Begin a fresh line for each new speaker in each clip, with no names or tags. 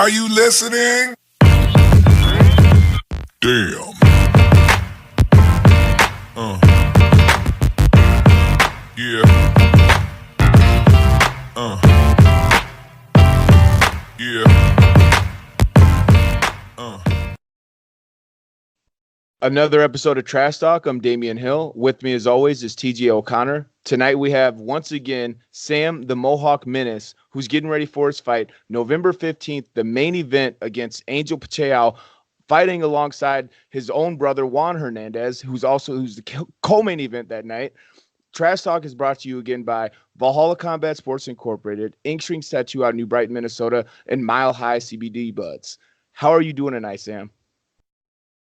Are you listening? Damn. Yeah. Yeah.
Another episode of Trash Talk. I'm Damian Hill. With me, as always, is TJ O'Connor. Tonight, we have, once again, Sam the Mohawk Menace, who's getting ready for his fight. November 15th, the main event against Angel Pacheco, fighting alongside his own brother, Juan Hernandez, who's the co-main event that night. Trash Talk is brought to you again by Valhalla Combat Sports Incorporated, Inkstring Tattoo out in New Brighton, Minnesota, and Mile High CBD Buds. How are you doing tonight, Sam?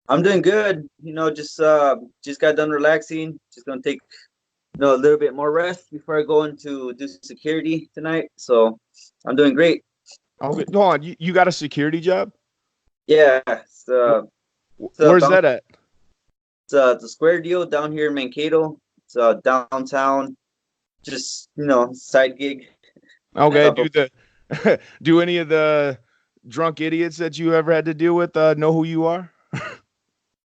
I'm doing good. Just got done relaxing. Just gonna take a little bit more rest before I go into do security tonight. So I'm doing great.
Okay, hold on. You got a security job?
Yeah.
Where's that at?
It's the Square Deal down here in Mankato. It's downtown. Just side gig.
Okay. Do any of the drunk idiots that you ever had to deal with know who you are?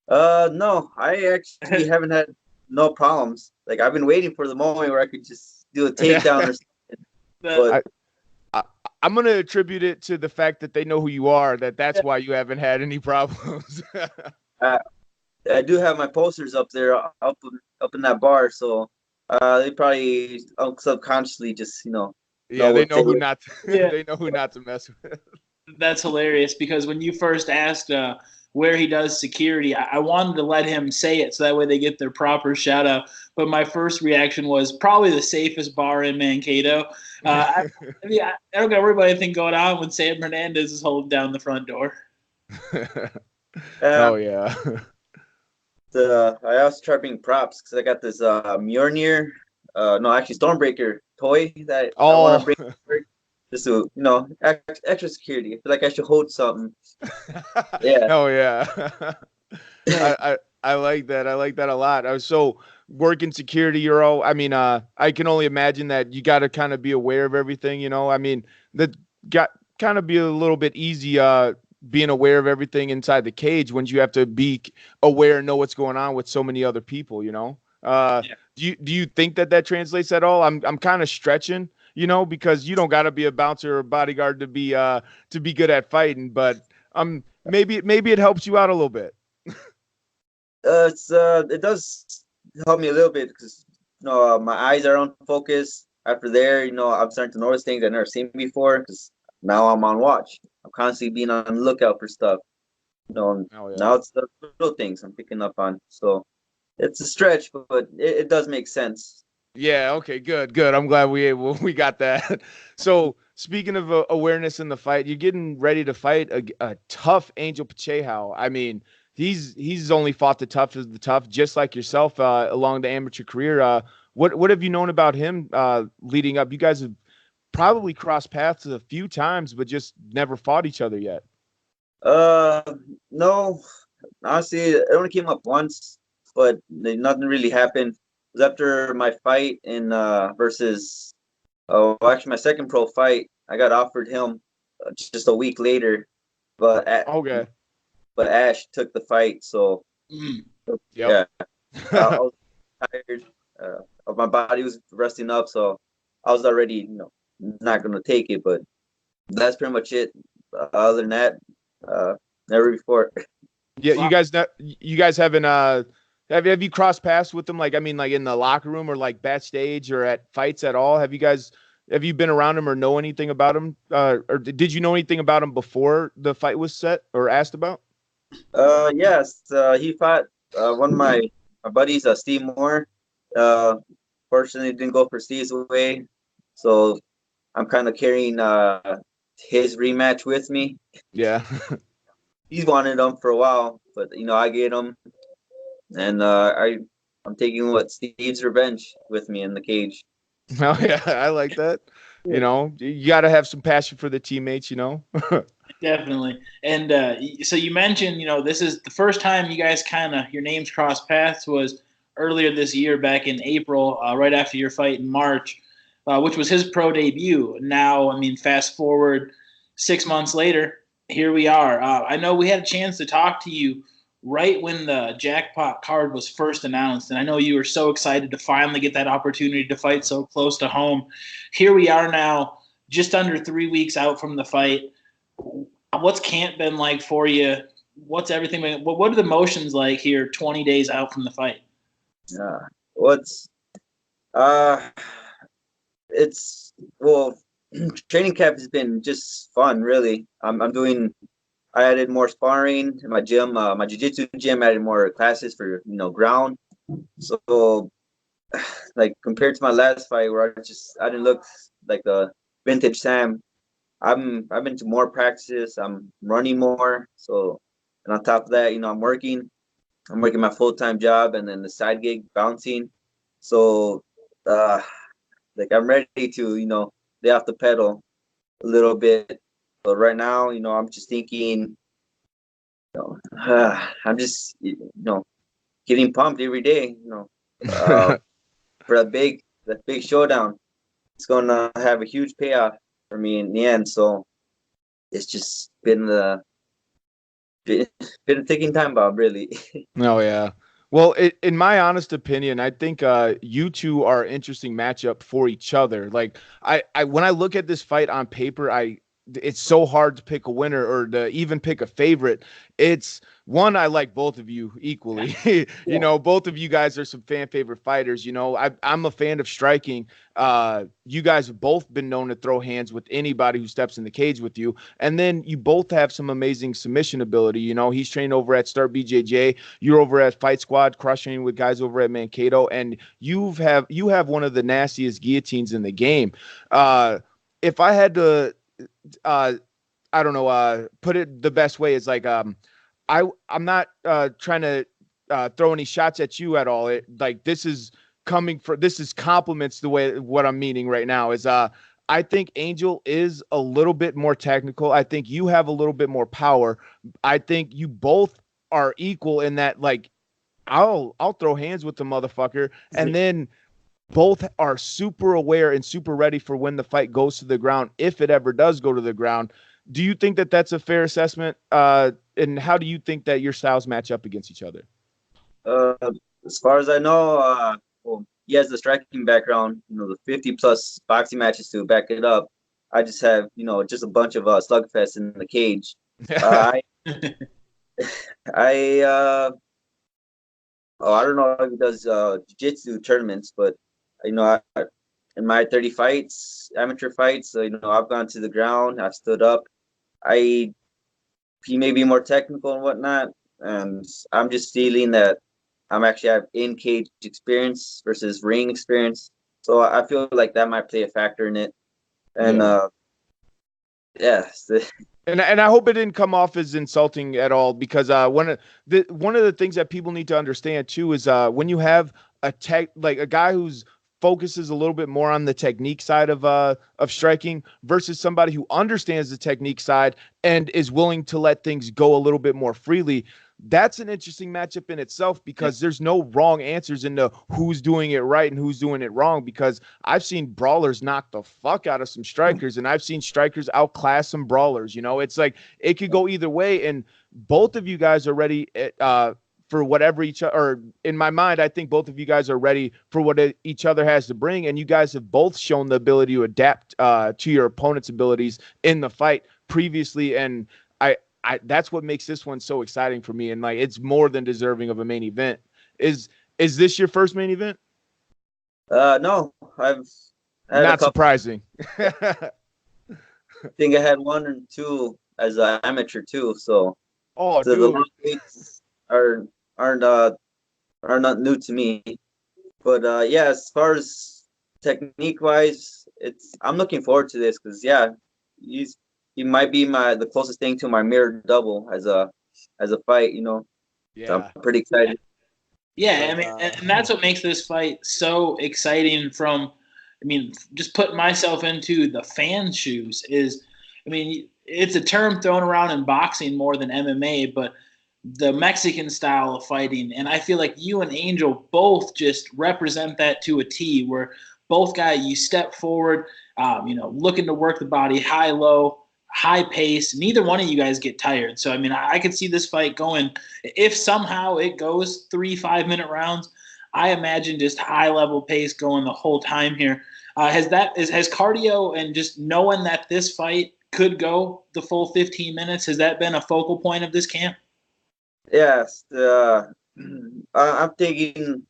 No, I actually haven't had no problems. Like, I've been waiting for the moment where I could just do a takedown or something. But
I'm going to attribute it to the fact that they know who you are, that's why you haven't had any problems.
I do have my posters up there, up in that bar, so they probably subconsciously just,
they know who not to,
Yeah.
They know who not to mess with.
That's hilarious, because when you first asked where he does security, I wanted to let him say it so that way they get their proper shout out. But my first reaction was probably the safest bar in Mankato. I don't got to worry about anything going on when Sam Hernandez is holding down the front door.
Oh, yeah.
I also try bringing props because I got this Mjolnir, Stormbreaker toy that I want to bring forward. Just to, extra security. I feel like I should hold something. Yeah.
Oh, yeah. I like that. I like that a lot. I was so working security, I can only imagine that you got to kind of be aware of everything, that got kind of be a little bit easy being aware of everything inside the cage when you have to be aware and know what's going on with so many other people, Yeah. Do you think that translates at all? I'm kind of stretching, because you don't got to be a bouncer or bodyguard to be good at fighting, but maybe it helps you out a little bit.
It does help me a little bit because my eyes are on focus. After there, I'm starting to notice things I've never seen before because now I'm on watch. I'm constantly being on the lookout for stuff. Now it's the little things I'm picking up on. So it's a stretch, but it does make sense.
Yeah. Okay. Good. I'm glad we got that. So speaking of awareness in the fight, you're getting ready to fight a tough Angel Pacheco. I mean, he's only fought the tough of the tough, just like yourself along the amateur career. What have you known about him leading up? You guys have probably crossed paths a few times, but just never fought each other yet.
No, honestly, it only came up once, but nothing really happened. It was after my fight in versus my second pro fight. I got offered him just a week later, but Ash took the fight, so
Yep.
I was tired. My body was resting up, so I was already not gonna take it. But that's pretty much it. Other than that, never before.
Yeah, you guys haven't have you crossed paths with them? Like in the locker room or like backstage or at fights at all? Have you been around him or know anything about him? Or did you know anything about him before the fight was set or asked about?
Yes, he fought one of my buddies, Steve Moore. Fortunately, didn't go for Steve's way, so I'm kind of carrying his rematch with me.
Yeah.
He's wanted him for a while, but I get him, and I'm taking Steve's revenge with me in the cage.
Oh yeah, I like that. You got to have some passion for the teammates.
Definitely. And so you mentioned, this is the first time you guys your names crossed paths was earlier this year, back in April, right after your fight in March, which was his pro debut. Now, fast forward 6 months later, Here we are. I know we had a chance to talk to you right when the jackpot card was first announced, and I know you were so excited to finally get that opportunity to fight so close to home. Here we are now, just under 3 weeks out from the fight. What's camp been like for you? What's everything been? What are the emotions like here 20 days out from the fight?
What's it's well, training camp has been just fun, really. I added more sparring in my gym, my jiu-jitsu gym added more classes for, ground. So like compared to my last fight where I didn't look like the vintage Sam, I've been to more practices, I'm running more. So, and on top of that, I'm working my full-time job and then the side gig bouncing. So like I'm ready to, lay off the pedal a little bit. But right now, I'm just thinking, I'm just, getting pumped every day, for that big showdown. It's gonna have a huge payoff for me in the end. So it's just been been a ticking time bomb, really.
Oh yeah. Well, in my honest opinion, I think you two are an interesting matchup for each other. Like I when I look at this fight on paper, it's so hard to pick a winner or to even pick a favorite. It's one, I like both of you equally. Both of you guys are some fan favorite fighters. I'm a fan of striking. You guys have both been known to throw hands with anybody who steps in the cage with you. And then you both have some amazing submission ability. He's trained over at Start BJJ. You're over at Fight Squad, crushing with guys over at Mankato. And you have one of the nastiest guillotines in the game. If I had to, I don't know, put it the best way is like, I'm not trying to throw any shots at you at all. This is compliments the way what I'm meaning right now is I think Angel is a little bit more technical. I think you have a little bit more power. I think you both are equal in that, like, I'll throw hands with the motherfucker, and then both are super aware and super ready for when the fight goes to the ground, if it ever does go to the ground. Do you think that that's a fair assessment? And how do you think that your styles match up against each other?
As far as I know, he has the striking background, the 50+ boxing matches to back it up. I just have, just a bunch of slugfests in the cage. I don't know if he does jiu-jitsu tournaments, but in my 30 fights, amateur fights, I've gone to the ground, I've stood up. He may be more technical and whatnot, and I'm just feeling that I'm actually have in-cage experience versus ring experience. So I feel like that might play a factor in it. And yeah.
And I hope it didn't come off as insulting at all, because one of the things that people need to understand too is when you have a guy who's focuses a little bit more on the technique side of striking versus somebody who understands the technique side and is willing to let things go a little bit more freely. That's an interesting matchup in itself, because there's no wrong answers into who's doing it right and who's doing it wrong, because I've seen brawlers knock the fuck out of some strikers, and I've seen strikers outclass some brawlers. It's like it could go either way, and both of you guys are ready for whatever or in my mind, I think both of you guys are ready for what each other has to bring, and you guys have both shown the ability to adapt to your opponent's abilities in the fight previously, and that's what makes this one so exciting for me, and like it's more than deserving of a main event. Is this your first main event?
No, I've had
not surprising.
I think I had one or two as an amateur too. So the long weights are not new to me. But yeah, as far as technique wise, I'm looking forward to this, because he might be the closest thing to my mirror double as a fight,
Yeah.
So I'm pretty excited.
Yeah, I mean, and that's what makes this fight so exciting. Just putting myself into the fan shoes it's a term thrown around in boxing more than MMA, but the Mexican style of fighting, and I feel like you and Angel both just represent that to a T, where both guys, you step forward, looking to work the body high, low, high pace. Neither one of you guys get tired. So, I mean, I could see this fight going, if somehow it goes 3 5-minute rounds, I imagine just high level pace going the whole time here. Has cardio and just knowing that this fight could go the full 15 minutes, has that been a focal point of this camp?
Yes. I'm thinking.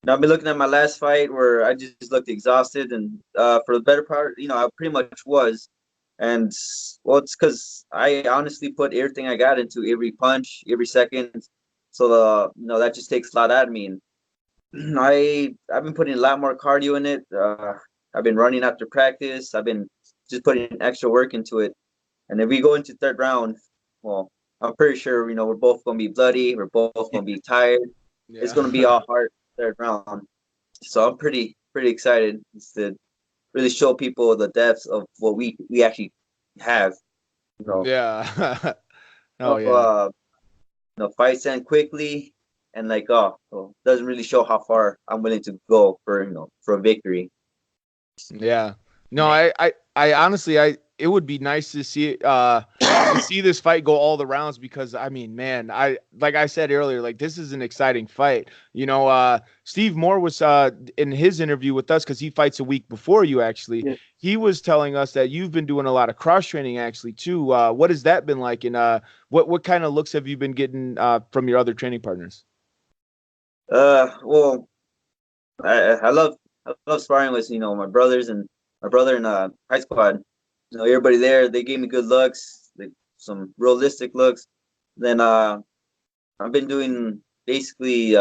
I've been looking at my last fight where I just looked exhausted, and for the better part, I pretty much was. And well, it's because I honestly put everything I got into every punch, every second. So that just takes a lot out of me. And I've been putting a lot more cardio in it. I've been running after practice. I've been just putting extra work into it. And if we go into third round, well, I'm pretty sure we're both gonna be bloody. We're both gonna be tired.
Yeah.
It's gonna be all hard third round. So I'm pretty excited to really show people the depths of what we actually have.
Yeah. Oh yeah.
Fights end quickly, and doesn't really show how far I'm willing to go for a victory.
Yeah. No, I honestly, it would be nice to see this fight go all the rounds, because I mean, man, like I said earlier, like, this is an exciting fight. Steve Moore was in his interview with us, because he fights a week before you actually.
Yeah.
He was telling us that you've been doing a lot of cross training actually too. What has that been like, and what kind of looks have you been getting from your other training partners?
Well, I love sparring with my brothers and my brother in high squad. Everybody there, they gave me good looks, some realistic looks. Then I've been doing basically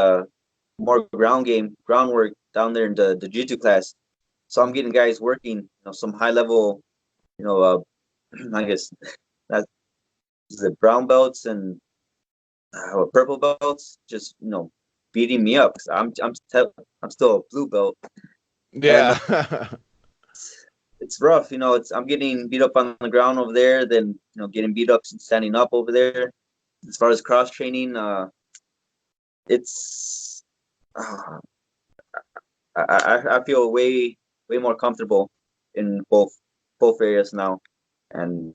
more groundwork down there in the jiu-jitsu class. So I'm getting guys working, some high level, I guess that's the brown belts and purple belts, just beating me up. 'Cause I'm still a blue belt.
Yeah.
And, it's rough, I'm getting beat up on the ground over there, then getting beat up and standing up over there. As far as cross training, it's I feel way more comfortable in both areas now, and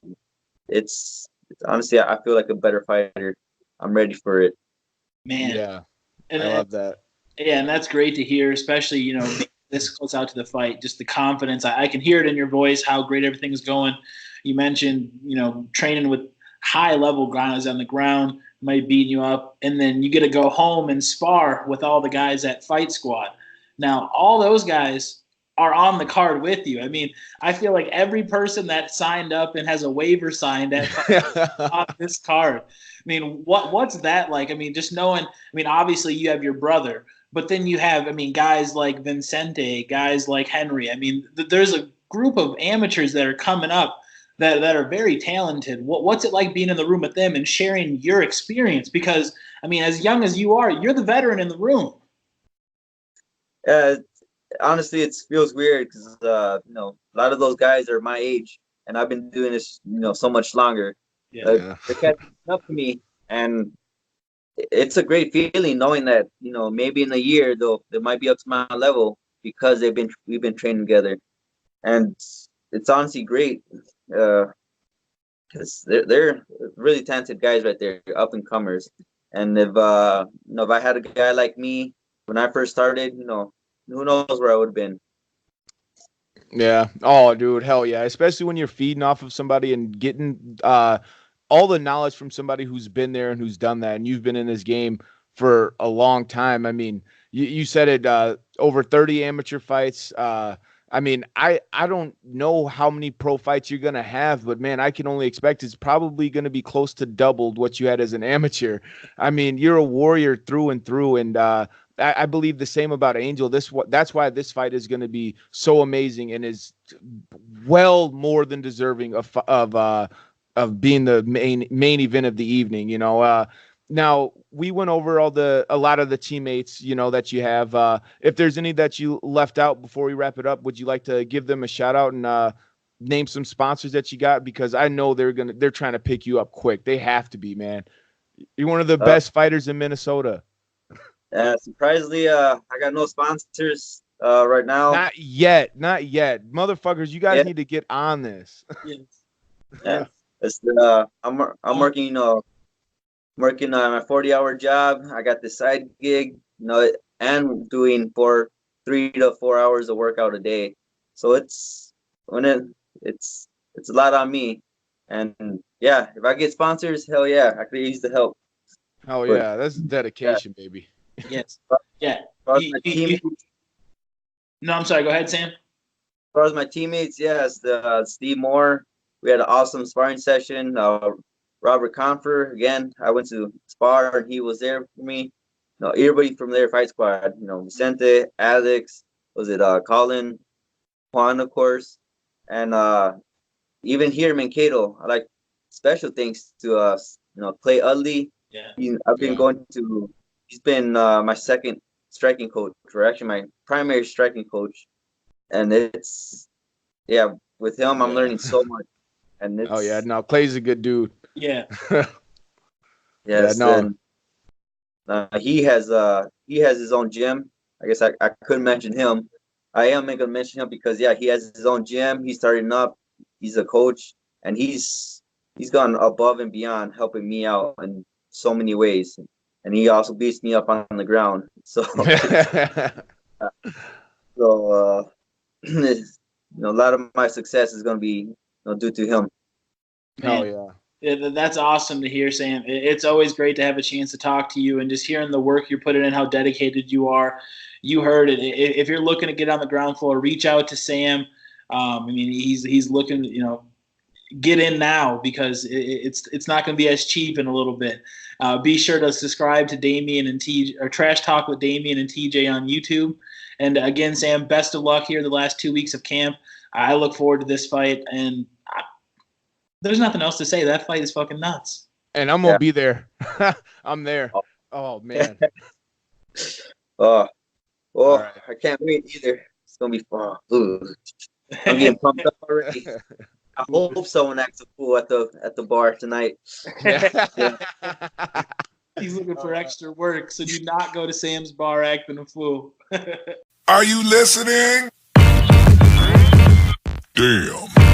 it's honestly, I feel like a better fighter. I'm ready for it.
Man.
Yeah.
And
I love that.
Yeah, and that's great to hear, especially, this close out to the fight, just the confidence. I can hear it in your voice, how great everything's going. You mentioned, training with high-level guys on the ground, might beat you up, and then you get to go home and spar with all the guys at Fight Squad. Now, all those guys are on the card with you. I mean, I feel like every person that signed up and has a waiver signed on this card. I mean, what's that like? I mean, just knowing, obviously you have your brother, but then you have, guys like Vincente, guys like Henry. I mean, there's a group of amateurs that are coming up that are very talented. What's it like being in the room with them and sharing your experience? Because, as young as you are, you're the veteran in the room.
Honestly, it feels weird because, a lot of those guys are my age, and I've been doing this, so much longer.
Yeah.
They're catching up to me, and it's a great feeling knowing that maybe in a year they might be up to my level because we've been training together, and it's honestly great because they're really talented guys right there, up and comers. And if I had a guy like me when I first started, who knows where I would have been.
Yeah. Oh, dude, hell yeah. Especially when you're feeding off of somebody and getting all the knowledge from somebody who's been there and who's done that, and you've been in this game for a long time. I mean, you said it, over 30 amateur fights. I don't know how many pro fights you're going to have, but man, I can only expect it's probably going to be close to doubled what you had as an amateur. I mean, you're a warrior through and through, and I believe the same about Angel. That's why this fight is going to be so amazing and is well more than deserving of being the main event of the evening. Now we went over a lot of the teammates, that you have. If there's any that you left out before we wrap it up, would you like to give them a shout out and name some sponsors that you got? Because I know they're trying to pick you up quick. They have to be, man. You're one of the best fighters in Minnesota.
Surprisingly, I got no sponsors right now.
Not yet. Motherfuckers, you guys need to get on this.
Yes.
Yeah, I'm working, working on my 40-hour job. I got this side gig, and doing 3 to 4 hours of workout a day. So when it it's a lot on me. And yeah, if I get sponsors, hell yeah, I could use the help.
Oh
But
yeah, that's dedication, baby.
Yes. Yeah.
as far as my teammates,
No, I'm sorry. Go ahead, Sam.
as far as my teammates, yes, Steve Moore. We had an awesome sparring session. Robert Confer, again, I went to spar and he was there for me. Everybody from their fight squad, Vicente, Alex, was it Colin, Juan, of course, and even here in Mankato, I like special thanks to Clay Udley.
Yeah.
I've been
Yeah.
going to. He's been my second striking coach, or actually my primary striking coach, and with him I'm
Yeah.
learning so much. And it's
Oh yeah, no, Clay's a good dude.
Yeah.
yes,
no.
and he has his own gym. I guess I couldn't mention him. I am going to mention him because he has his own gym. He's starting up. He's a coach, and he's gone above and beyond helping me out in so many ways. And he also beats me up on the ground. So so a lot of my success is going to be due to him.
Oh
Man.
yeah.
Yeah, that's awesome to hear, Sam. It's always great to have a chance to talk to you and just hearing the work you're putting in, how dedicated you are. You heard it. If you're looking to get on the ground floor, reach out to Sam. I mean, he's looking, get in now because it's not going to be as cheap in a little bit. Be sure to subscribe to Damien and TJ, or Trash Talk with Damien and TJ on YouTube. And again, Sam, best of luck here the last 2 weeks of camp. I look forward to this fight, and there's nothing else to say. That fight is fucking nuts.
And I'm gonna be there. I'm there. Oh man.
Oh,
right.
I can't wait either. It's gonna be fun. I'm getting pumped up already. I hope someone acts a fool at the bar tonight.
He's looking for extra work, so do not go to Sam's bar acting a fool.
Are you listening? Damn.